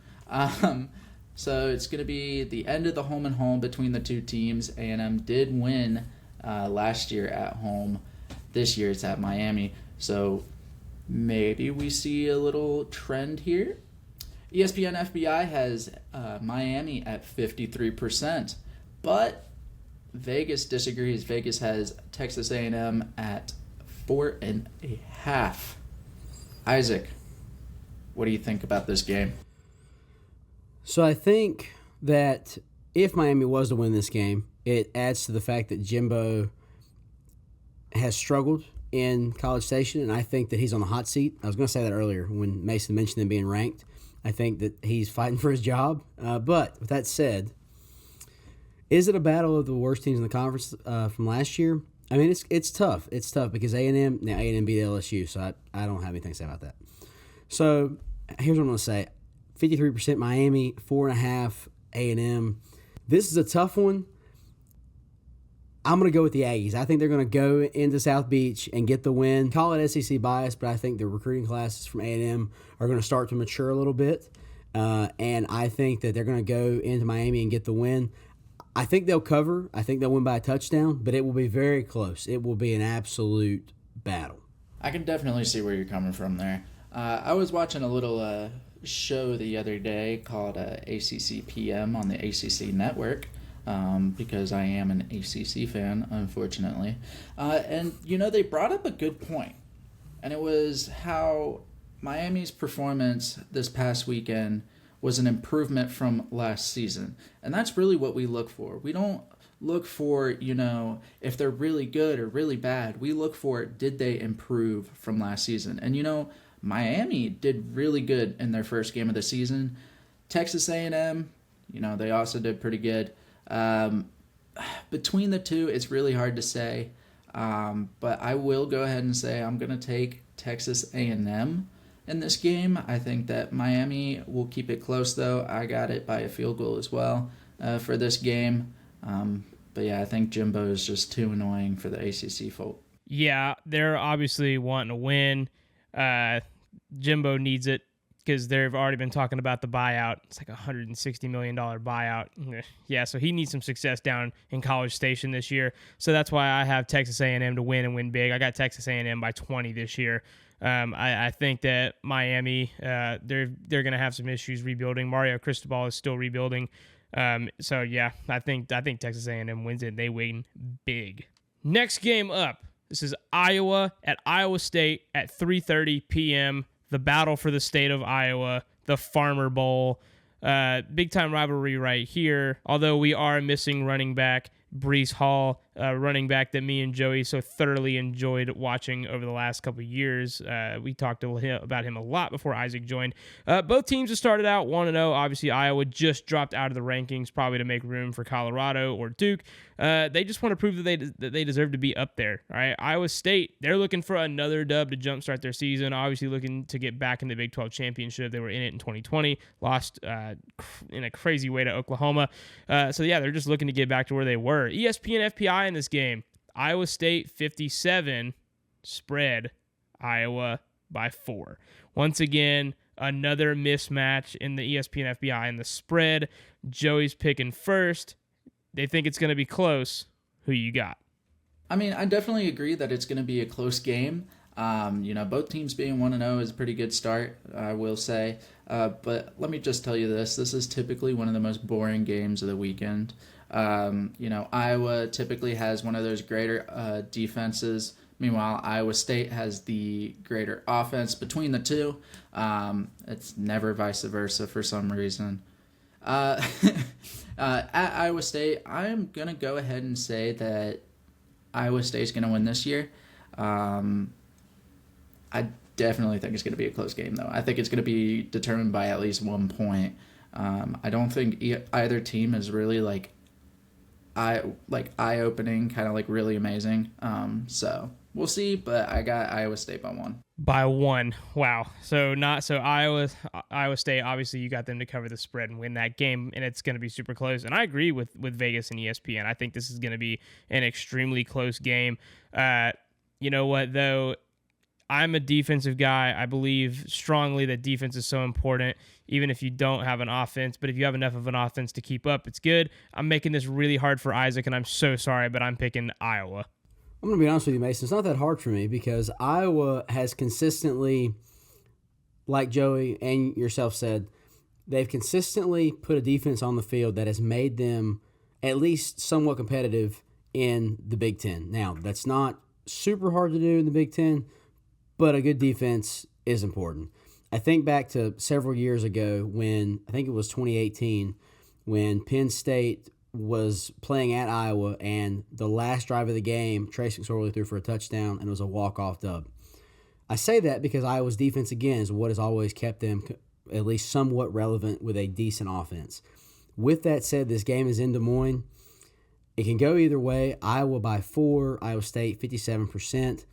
So it's going to be the end of the home and home between the two teams. A&M did win last year at home. This year it's at Miami. So maybe we see a little trend here. ESPN FBI has Miami at 53%, but Vegas disagrees. Vegas has Texas A&M at 4.5. Isaac, what do you think about this game? So I think that if Miami was to win this game, it adds to the fact that Jimbo has struggled in College Station, and I think that he's on the hot seat. I was going to say that earlier when Mason mentioned him being ranked. I think that he's fighting for his job. But with that said, is it a battle of the worst teams in the conference from last year? I mean, it's tough. It's tough because A&M beat LSU, so I don't have anything to say about that. So here's what I'm going to say. 53% Miami, 4.5 A&M. This is a tough one. I'm going to go with the Aggies. I think they're going to go into South Beach and get the win. Call it SEC bias, but I think the recruiting classes from A&M are going to start to mature a little bit. And I think that they're going to go into Miami and get the win. I think they'll cover. I think they'll win by a touchdown, but it will be very close. It will be an absolute battle. I can definitely see where you're coming from there. I was watching a little show the other day called ACC PM on the ACC network because I am an ACC fan, unfortunately. And, they brought up a good point, and it was how Miami's performance this past weekend was an improvement from last season. And that's really what we look for. We don't look for, if they're really good or really bad. We look for, did they improve from last season? And, Miami did really good in their first game of the season. Texas A&M, they also did pretty good. Between the two, it's really hard to say. But I will go ahead and say I'm going to take Texas A&M in this game. I think that Miami will keep it close, though. I got it by a field goal as well for this game. But, yeah, I think Jimbo is just too annoying for the ACC folk. Yeah, they're obviously wanting to win. Jimbo needs it because they've already been talking about the buyout. It's like a $160 million buyout. Yeah, so he needs some success down in College Station this year. So that's why I have Texas A&M to win and win big. I got Texas A&M by 20 this year. I think that Miami, they're going to have some issues rebuilding. Mario Cristobal is still rebuilding. So yeah, I think Texas A&M wins it. They win big. Next game up. This is Iowa at Iowa State at 3:30 p.m. the battle for the state of Iowa, the Farmer Bowl. Big time rivalry right here. Although we are missing running back Brees Hall, running back that me and Joey so thoroughly enjoyed watching over the last couple of years. We talked about him a lot before Isaac joined. Both teams have started out 1-0. Obviously, Iowa just dropped out of the rankings, probably to make room for Colorado or Duke. They just want to prove that they deserve to be up there. All right, Iowa State, they're looking for another dub to jumpstart their season. Obviously, looking to get back in the Big 12 championship. They were in it in 2020, lost in a crazy way to Oklahoma. So yeah, they're just looking to get back to where they were. ESPN FPI in this game. Iowa State 57, spread Iowa by 4. Once again, another mismatch in the ESPN FPI and the spread. Joey's picking first. They think it's going to be close. Who you got? I mean, I definitely agree that it's going to be a close game. Both teams being 1-0 is a pretty good start, I will say. But let me just tell you this. This is typically one of the most boring games of the weekend. Iowa typically has one of those greater defenses. Meanwhile, Iowa State has the greater offense between the two. It's never vice versa for some reason. At Iowa State, I'm going to go ahead and say that Iowa State's going to win this year. I definitely think it's going to be a close game, though. I think it's going to be determined by at least 1 point. I don't think either team is really eye-opening, kind of really amazing. So we'll see, but I got Iowa State by 1. By 1. Wow. So Iowa State, obviously you got them to cover the spread and win that game, and it's going to be super close. And I agree with Vegas and ESPN. I think this is going to be an extremely close game. You know what, though? I'm a defensive guy. I believe strongly that defense is so important, even if you don't have an offense. But if you have enough of an offense to keep up, it's good. I'm making this really hard for Isaac, and I'm so sorry, but I'm picking Iowa. I'm going to be honest with you, Mason. It's not that hard for me because Iowa has consistently, like Joey and yourself said, they've consistently put a defense on the field that has made them at least somewhat competitive in the Big Ten. Now, that's not super hard to do in the Big Ten, but a good defense is important. I think back to several years ago when, I think it was 2018, when Penn State was playing at Iowa, and the last drive of the game, Trace McSorley threw for a touchdown, and it was a walk-off dub. I say that because Iowa's defense, again, is what has always kept them at least somewhat relevant with a decent offense. With that said, this game is in Des Moines. It can go either way. Iowa by 4, Iowa State 57%.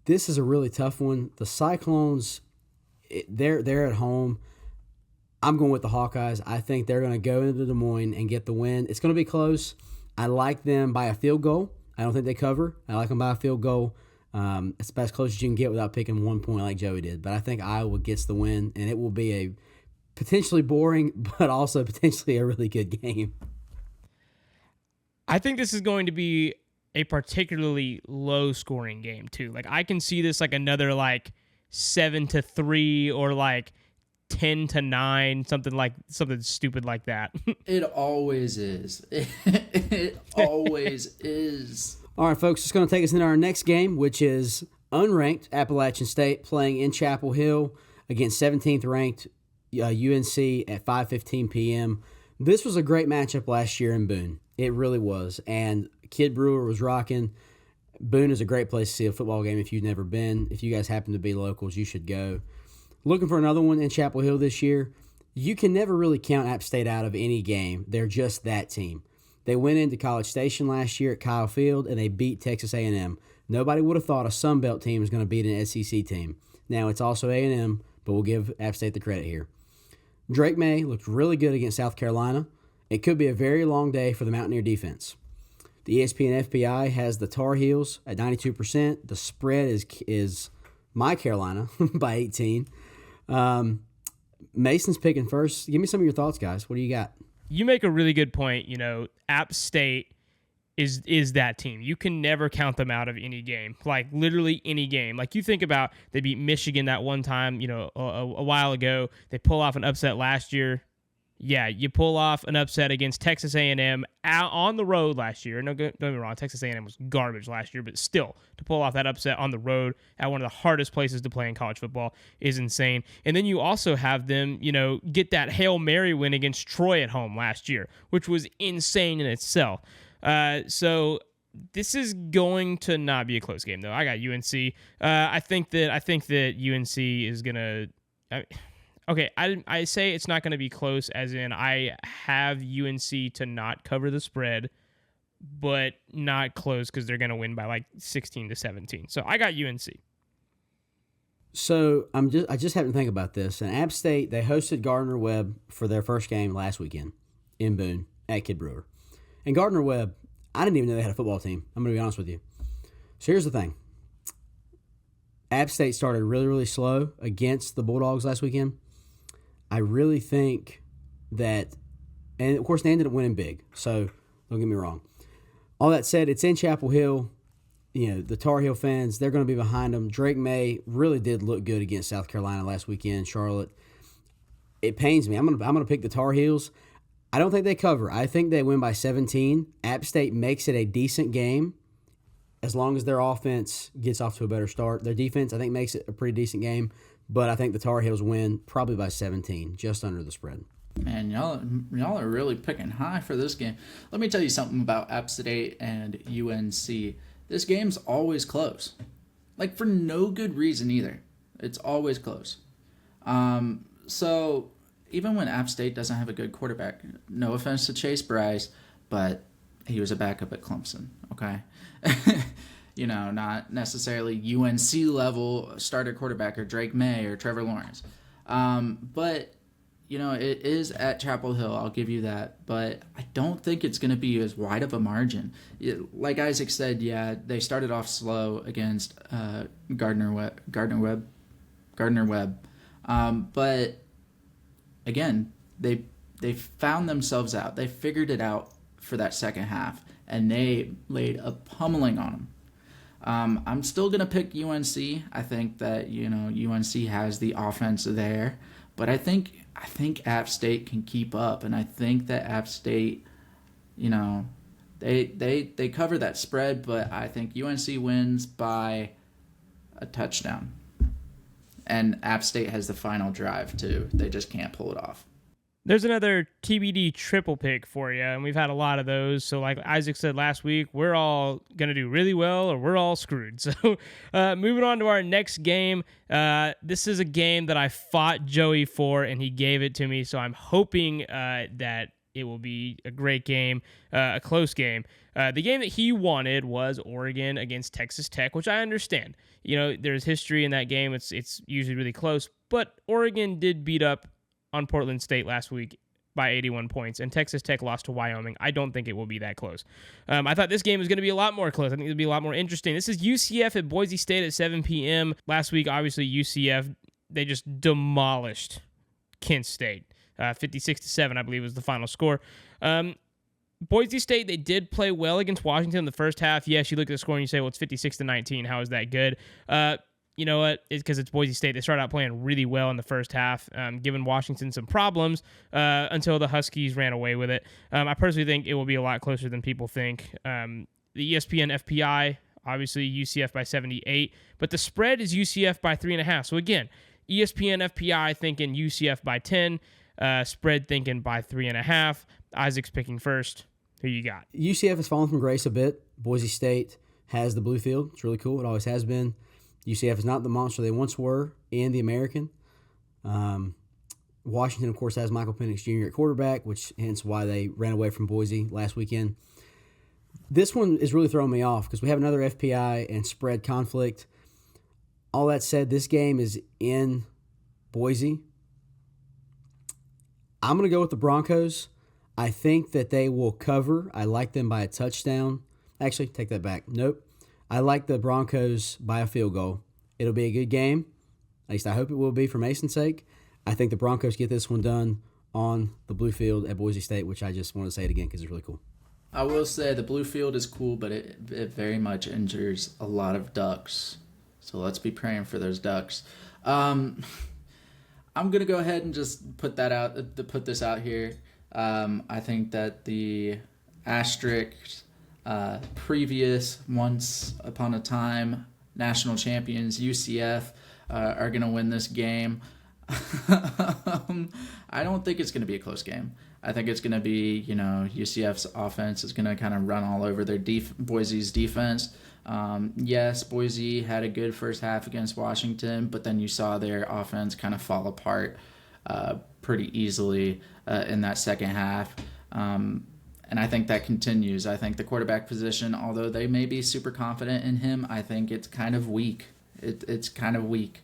This is a really tough one. The Cyclones, they're at home. I'm going with the Hawkeyes. I think they're going to go into Des Moines and get the win. It's going to be close. I like them by a field goal. I don't think they cover. I like them by a field goal. It's about as close as you can get without picking 1 point like Joey did. But I think Iowa gets the win, and it will be a potentially boring but also potentially a really good game. I think this is going to be a particularly low-scoring game, too. I can see this another 7-3 or 10-9, something stupid like that. It always is. It always is. All right, folks, it's going to take us into our next game, which is unranked Appalachian State playing in Chapel Hill against 17th ranked UNC at 5:15 p.m. This was a great matchup last year in Boone. It really was, and Kid Brewer was rocking. Boone is a great place to see a football game if you've never been. If you guys happen to be locals, you should go. Looking for another one in Chapel Hill this year. You can never really count App State out of any game. They're just that team. They went into College Station last year at Kyle Field, and they beat Texas A&M. Nobody would have thought a Sun Belt team was going to beat an SEC team. Now, it's also A&M, but we'll give App State the credit here. Drake May looked really good against South Carolina. It could be a very long day for the Mountaineer defense. The ESPN FPI has the Tar Heels at 92%. The spread is my Carolina by 18. Mason's picking first. Give me some of your thoughts, guys. What do you got? You make a really good point. App State is that team. You can never count them out of any game, literally any game. You think about they beat Michigan that one time, a while ago. They pull off an upset last year. yeah, you pull off an upset against Texas A&M out on the road last year. No, don't get me wrong, Texas A&M was garbage last year, but still, to pull off that upset on the road at one of the hardest places to play in college football is insane. And then you also have them, get that Hail Mary win against Troy at home last year, which was insane in itself. So this is going to not be a close game, though. I got UNC. I think that UNC is gonna. Okay, I say it's not going to be close, as in I have UNC to not cover the spread, but not close because they're going to win by like 16-17. So I got UNC. So I just happened to think about this. And App State, they hosted Gardner-Webb for their first game last weekend in Boone at Kid Brewer. And Gardner-Webb, I didn't even know they had a football team. I'm going to be honest with you. So here's the thing. App State started really, really slow against the Bulldogs last weekend. I really think that, and of course they ended up winning big, so don't get me wrong. All that said, it's in Chapel Hill. The Tar Heel fans, they're going to be behind them. Drake May really did look good against South Carolina last weekend, Charlotte. It pains me. I'm going to pick the Tar Heels. I don't think they cover. I think they win by 17. App State makes it a decent game as long as their offense gets off to a better start. Their defense, I think, makes it a pretty decent game. But I think the Tar Heels win probably by 17, just under the spread. Man, y'all are really picking high for this game. Let me tell you something about App State and UNC. This game's always close. Like, for no good reason either. It's always close. So, even when App State doesn't have a good quarterback, no offense to Chase Bryce, but he was a backup at Clemson, okay? Not necessarily UNC level starter quarterback or Drake May or Trevor Lawrence. But, it is at Chapel Hill. I'll give you that. But I don't think it's going to be as wide of a margin. Like Isaac said, yeah, they started off slow against Gardner-Webb. But, again, they found themselves out. They figured it out for that second half, and they laid a pummeling on them. I'm still going to pick UNC. I think that, UNC has the offense there. But I think App State can keep up. And I think that App State, they cover that spread. But I think UNC wins by a touchdown. And App State has the final drive, too. They just can't pull it off. There's another TBD triple pick for you, and we've had a lot of those. So like Isaac said last week, we're all going to do really well or we're all screwed. So moving on to our next game. This is a game that I fought Joey for, and he gave it to me. So I'm hoping that it will be a great game, a close game. The game that he wanted was Oregon against Texas Tech, which I understand. There's history in that game. It's usually really close. But Oregon did beat up on Portland State last week by 81 points, and Texas Tech lost to Wyoming. I don't think it will be that close. I thought this game was going to be a lot more close. I think it would be a lot more interesting. This is UCF at Boise State at 7 p.m. Last week, obviously, UCF, they just demolished Kent State. 56-7, I believe, was the final score. Boise State, they did play well against Washington in the first half. Yes, you look at the score and you say, well, it's 56-19. How is that good? You know what? It's because it's Boise State. They started out playing really well in the first half, giving Washington some problems until the Huskies ran away with it. I personally think it will be a lot closer than people think. The ESPN FPI, obviously UCF by 78, but the spread is UCF by 3.5. So again, ESPN FPI thinking UCF by 10, spread thinking by 3.5. Isaac's picking first. Who you got? UCF has fallen from grace a bit. Boise State has the blue field. It's really cool. It always has been. UCF is not the monster they once were in the American. Washington, of course, has Michael Penix Jr. at quarterback, which hence why they ran away from Boise last weekend. This one is really throwing me off because we have another FPI and spread conflict. All that said, this game is in Boise. I'm going to go with the Broncos. I think that they will cover. I like them by a touchdown. Actually, take that back. Nope. I like the Broncos by a field goal. It'll be a good game. At least I hope it will be for Mason's sake. I think the Broncos get this one done on the blue field at Boise State, which I just want to say it again because it's really cool. I will say the blue field is cool, but it very much injures a lot of Ducks. So let's be praying for those Ducks. I'm I'm gonna go ahead and just put this out here. I think that the asterisk previous once upon a time national champions UCF are gonna win this game. I don't think it's gonna be a close game. I think it's gonna be, UCF's offense is gonna kind of run all over their Boise's defense. Yes, Boise had a good first half against Washington, but then you saw their offense kind of fall apart pretty easily in that second half. And I think that continues. I think the quarterback position, although they may be super confident in him, I think it's kind of weak. It's kind of weak.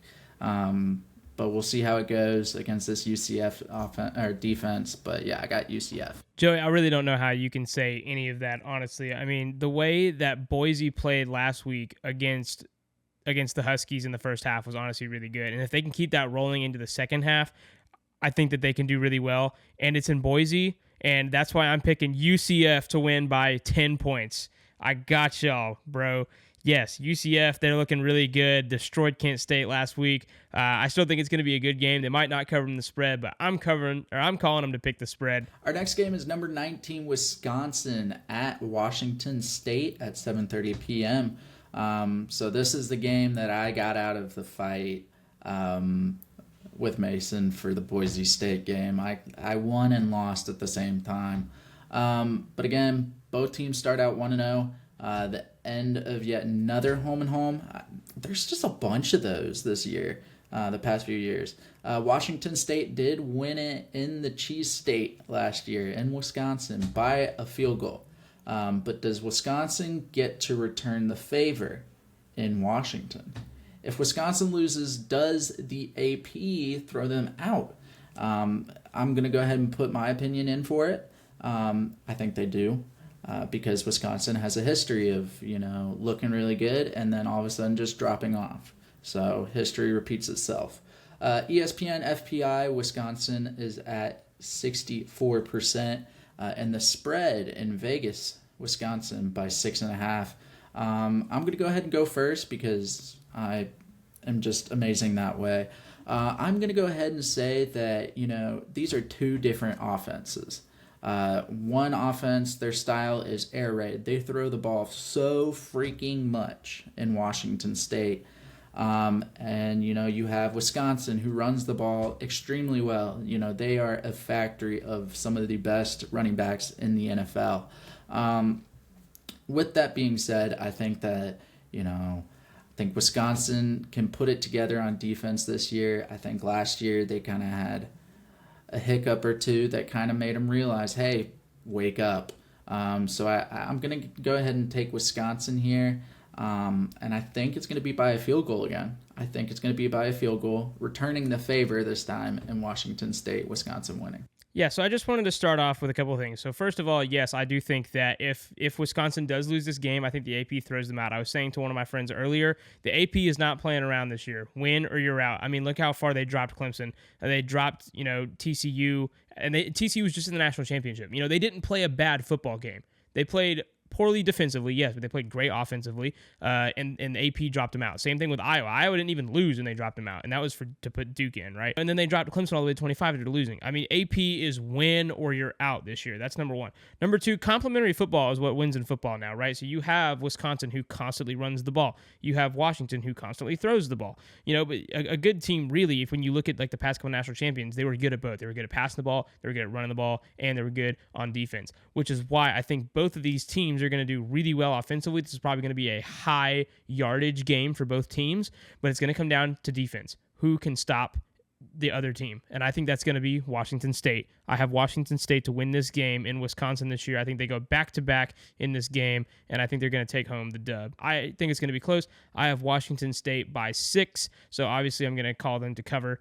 But we'll see how it goes against this UCF offense or defense. But yeah, I got UCF. Joey, I really don't know how you can say any of that, honestly. I mean, the way that Boise played last week against the Huskies in the first half was honestly really good. And if they can keep that rolling into the second half, I think that they can do really well. And it's in Boise, and that's why I'm picking UCF to win by 10 points. I got y'all, bro. Yes, UCF, they're looking really good. Destroyed Kent State last week. I still think it's going to be a good game. They might not cover the spread, but I'm calling them to pick the spread. Our next game is number 19, Wisconsin at Washington State at 7:30 p.m. So this is the game that I got out of the fight with Mason for the Boise State game. I won and lost at the same time. But again, both teams start out 1-0. The end of yet another home and home. There's just a bunch of those this year, the past few years. Washington State did win it in the Cheese State last year in Wisconsin by a field goal. But does Wisconsin get to return the favor in Washington? If Wisconsin loses, does the AP throw them out? I'm going to go ahead and put my opinion in for it. I think they do. Because Wisconsin has a history of, looking really good and then all of a sudden just dropping off. So history repeats itself. ESPN FPI, Wisconsin is at 64%. And the spread in Vegas, Wisconsin by 6.5. I'm going to go ahead and go first because I am just amazing that way. I'm going to go ahead and say that, these are two different offenses. One offense, their style is air raid. They throw the ball so freaking much in Washington State. And, you have Wisconsin who runs the ball extremely well. They are a factory of some of the best running backs in the NFL. With that being said, I think that, I think Wisconsin can put it together on defense this year. I think last year they kind of had a hiccup or two that kind of made them realize, hey, wake up. So I'm going to go ahead and take Wisconsin here. And I think it's going to be by a field goal again. I think it's going to be by a field goal, returning the favor this time in Washington State, Wisconsin winning. Yeah, so I just wanted to start off with a couple of things. So first of all, yes, I do think that if Wisconsin does lose this game, I think the AP throws them out. I was saying to one of my friends earlier, the AP is not playing around this year. Win or you're out. I mean, look how far they dropped Clemson. They dropped, TCU, and TCU was just in the national championship. They didn't play a bad football game. They played poorly defensively, yes, but they played great offensively, and the AP dropped them out. Same thing with Iowa. Iowa didn't even lose, and they dropped them out, and that was to put Duke in, right? And then they dropped Clemson all the way to 25 after losing. I mean, AP is win or you're out this year. That's number one. Number two, complementary football is what wins in football now, right? So you have Wisconsin who constantly runs the ball. You have Washington who constantly throws the ball. But a good team, really, if when you look at like the past couple national champions, they were good at both. They were good at passing the ball, they were good at running the ball, and they were good on defense, which is why I think both of these teams are going to do really well offensively. This is probably going to be a high yardage game for both teams, but it's going to come down to defense. Who can stop the other team? And I think that's going to be Washington State. I have Washington State to win this game in Wisconsin this year. I think they go back-to-back in this game, and I think they're going to take home the dub. I think it's going to be close. I have Washington State by 6, so obviously I'm going to call them to cover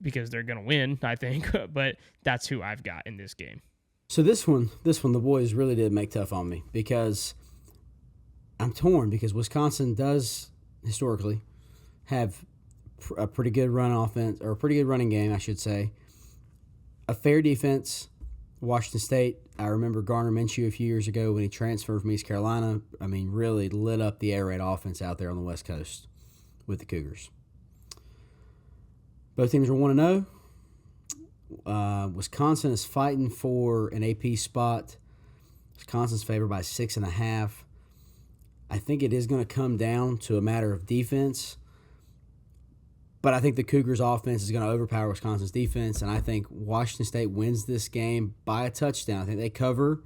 because they're going to win, I think, but that's who I've got in this game. So this one, the boys really did make tough on me because I'm torn because Wisconsin does historically have a pretty good run offense, or a pretty good running game, I should say. A fair defense. Washington State, I remember Garner Minshew a few years ago when he transferred from East Carolina. I mean, really lit up the air raid offense out there on the West Coast with the Cougars. Both teams are 1-0. Wisconsin is fighting for an AP spot. Wisconsin's favored by 6.5. I think it is going to come down to a matter of defense. But I think the Cougars' offense is going to overpower Wisconsin's defense, and I think Washington State wins this game by a touchdown. I think they cover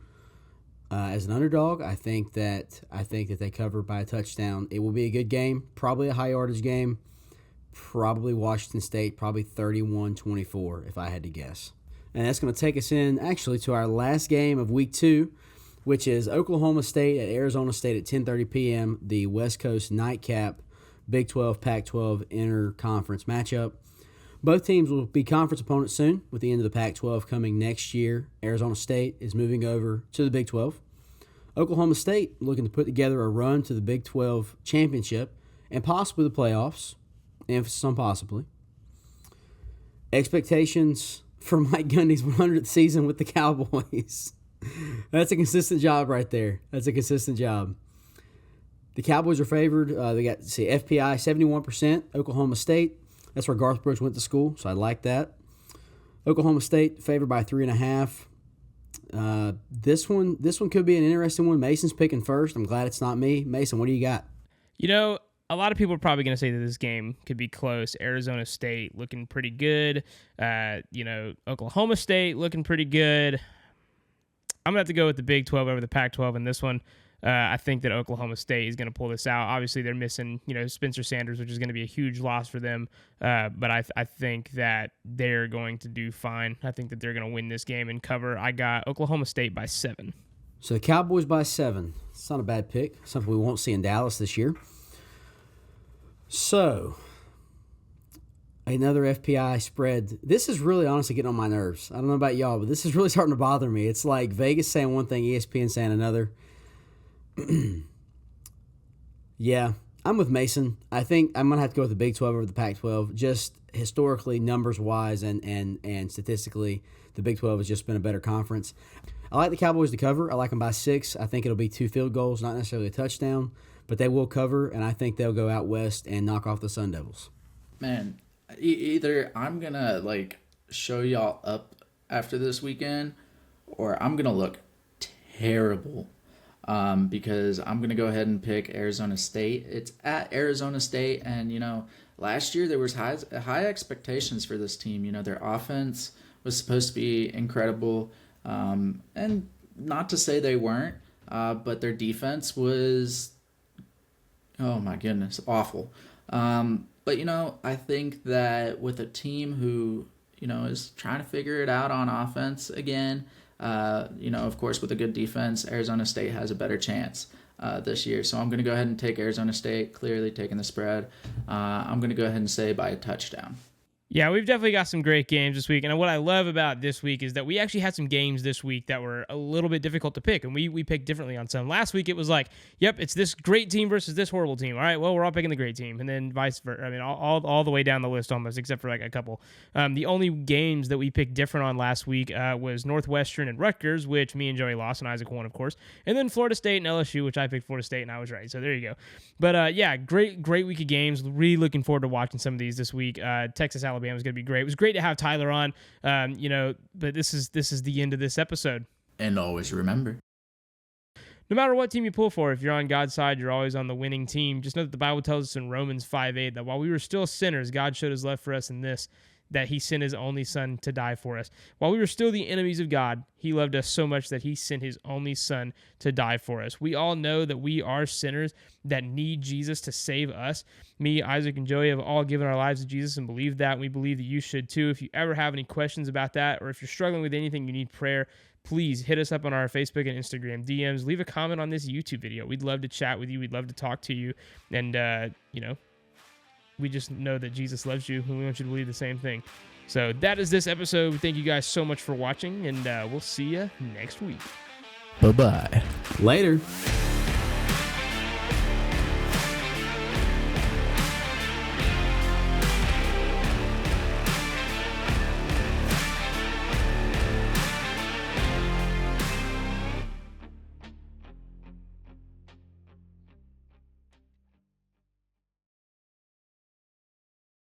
as an underdog. I think that they cover by a touchdown. It will be a good game, probably a high yardage game. Probably Washington State, probably 31-24 if I had to guess. And that's going to take us in actually to our last game of week 2, which is Oklahoma State at Arizona State at 10:30 p.m., the West Coast nightcap Big 12, Pac-12 inter-conference matchup. Both teams will be conference opponents soon, with the end of the Pac-12 coming next year. Arizona State is moving over to the Big 12. Oklahoma State looking to put together a run to the Big 12 championship and possibly the playoffs. Emphasis on possibly. Expectations for Mike Gundy's 100th season with the Cowboys. That's a consistent job right there. That's a consistent job. The Cowboys are favored. They got, FPI 71%. Oklahoma State. That's where Garth Brooks went to school, so I like that. Oklahoma State favored by 3.5. This one could be an interesting one. Mason's picking first. I'm glad it's not me. Mason, what do you got? A lot of people are probably going to say that this game could be close. Arizona State looking pretty good. Oklahoma State looking pretty good. I'm going to have to go with the Big 12 over the Pac-12 in this one. I think that Oklahoma State is going to pull this out. Obviously, they're missing, Spencer Sanders, which is going to be a huge loss for them. But I think that they're going to do fine. I think that they're going to win this game and cover. I got Oklahoma State by 7. So the Cowboys by 7. It's not a bad pick. Something we won't see in Dallas this year. So, another FPI spread. This is really honestly getting on my nerves. I don't know about y'all, but this is really starting to bother me. It's like Vegas saying one thing, ESPN saying another. Yeah, I'm with Mason. I think I'm going to have to go with the Big 12 over the Pac-12. Just historically, numbers-wise, and statistically, the Big 12 has just been a better conference. I like the Cowboys to cover. I like them by 6. I think it'll be 2 field goals, not necessarily a touchdown. But they will cover, and I think they'll go out west and knock off the Sun Devils. Man, either I'm going to, show y'all up after this weekend, or I'm going to look terrible because I'm going to go ahead and pick Arizona State. It's at Arizona State, and, last year there was high expectations for this team. Their offense was supposed to be incredible, and not to say they weren't, but their defense was... oh my goodness, awful. But I think that with a team who, is trying to figure it out on offense again, of course with a good defense, Arizona State has a better chance this year. So I'm going to go ahead and take Arizona State, clearly taking the spread. I'm going to go ahead and say by a touchdown. Yeah, we've definitely got some great games this week. And what I love about this week is that we actually had some games this week that were a little bit difficult to pick. And we picked differently on some. Last week, it was like, yep, it's this great team versus this horrible team. All right, well, we're all picking the great team. And then vice versa. I mean, all the way down the list almost, except for a couple. The only games that we picked different on last week was Northwestern and Rutgers, which me and Joey lost, and Isaac won, of course. And then Florida State and LSU, which I picked Florida State, and I was right. So there you go. But, great week of games. Really looking forward to watching some of these this week. Texas, Alabama is going to be great. It was great to have Tyler on, but this is the end of this episode. And always remember, no matter what team you pull for, if you're on God's side, you're always on the winning team. Just know that the Bible tells us in Romans 5:8 that while we were still sinners, God showed his love for us in this, that he sent his only son to die for us. While we were still the enemies of God, he loved us so much that he sent his only son to die for us. We all know that we are sinners that need Jesus to save us. Me, Isaac, and Joey have all given our lives to Jesus and believe that, and we believe that you should too. If you ever have any questions about that, or if you're struggling with anything, you need prayer, please hit us up on our Facebook and Instagram DMs. Leave a comment on this YouTube video. We'd love to chat with you. We'd love to talk to you. And, we just know that Jesus loves you, and we want you to believe the same thing. So that is this episode. Thank you guys so much for watching, and we'll see you next week. Bye-bye. Later.